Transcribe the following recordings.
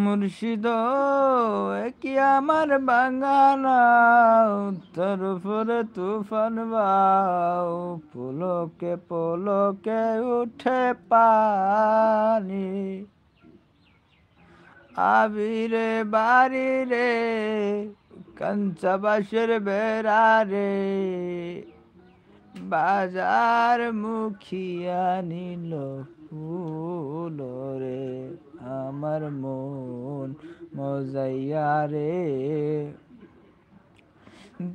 মুর্শিদ কি আমার বাঙানা তোর উপরে তুফান বাও পুলকে পুলকে উঠে পানি আবিরে বাড়ি রে কাঞ্চাবাসের বেড়া রে বাজার মুখিয়া নিল ফুল রে আমার মন মজাইয়া রে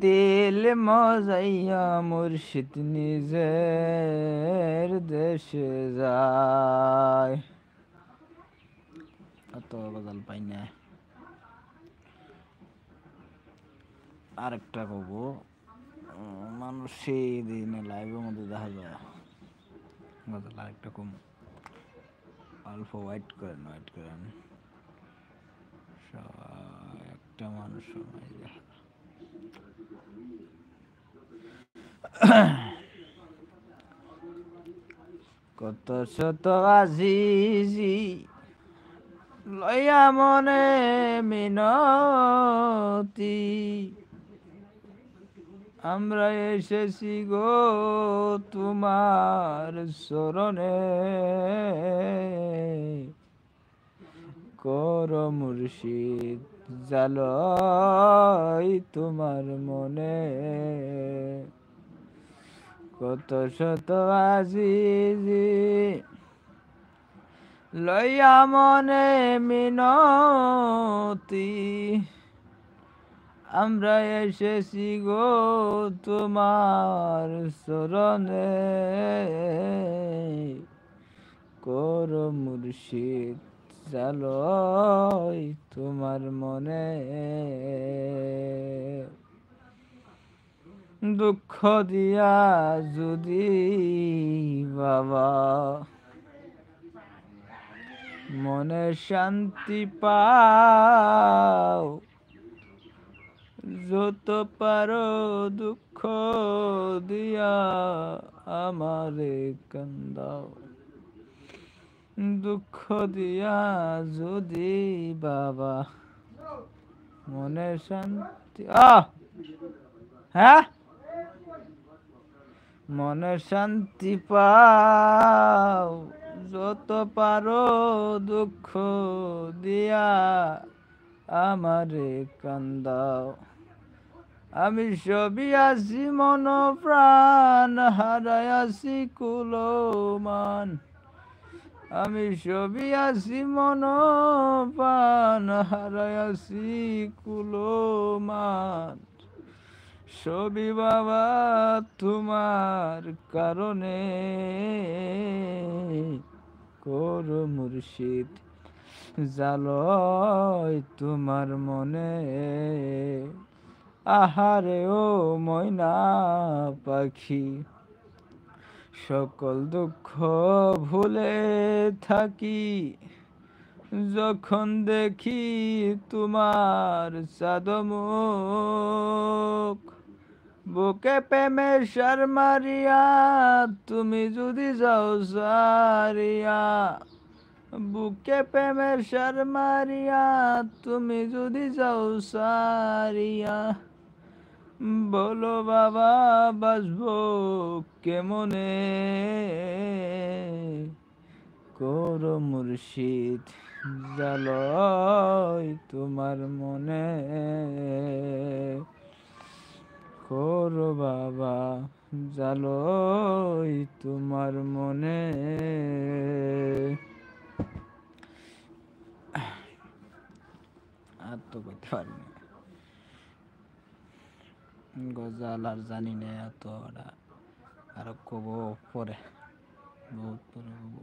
দিল মজাইয়া মুর্শিদ নিজের দেশে যায়। অত গজাল পাই না, আরেকটা কব মানুষ সেই দিনে লাইভের মধ্যে দেখা যায় গজাল আরেকটা কম অল্প ওয়েট করেন একটা মানুষ সময় দেখা কত শত আজিজি লইয়া মনে মিনতি আমরা এসেছি গো তোমার শরণে কর মুর্শিদ জালই তোমার মনে কত শত আজিজি লইয়া মনে মিনতি আমরা এসেছি গো তোমার শরণে কর মুর্শিদ জালই তোমার মনে দুঃখ দিয়া যদি বাবা মনে শান্তি পাও যত পারো দুঃখ দিয়া আমারে কান্দাও দুঃখ দিয়া যদি বাবা মনে শান্তি হ্যাঁ মনে শান্তি পাও যত পারো দুঃখ দিয়া আমারে কান্দাও আমি সবই আছি মন প্রাণ হারায়াছি কুলমান আমি সবই আছি মন প্রাণ হারায়াছি কুলমান সবই বাবা তোমার কারণে কর মুর্শিদ জালই তোমার মনে আহারে ও ময়না পাখি সকল দুঃখ ভুলে থাকি যখন দেখি তোমার সাদমুখ বুকে প্রেমে সার মারিয়া তুমি যদি যাও সারিয়া বুকে প্রেমের সার মারিয়া তুমি যদি যাও সারিয়া বলো বাবা বাসবো কেমনে কর মুর্শিদ জালই তোমার মনে কর বাবা জালই তোমার মনে আর তো করতে পারি না গজাল আর জানি না এত আরো কব পরে বহুত পরে কব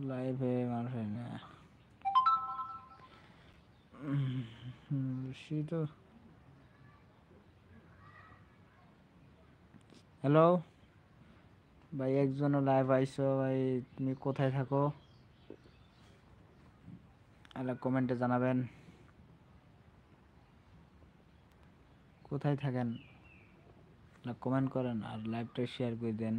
লাইভে মানুষ হয় না সেটা হ্যালো ভাই একজন লাইভ আইছো ভাই তুমি কোথায় থাকো আলা কমেন্টে জানাবেন কোথায় থাকেন কমেন্ট করেন আর লাইভটা শেয়ার করে দেন।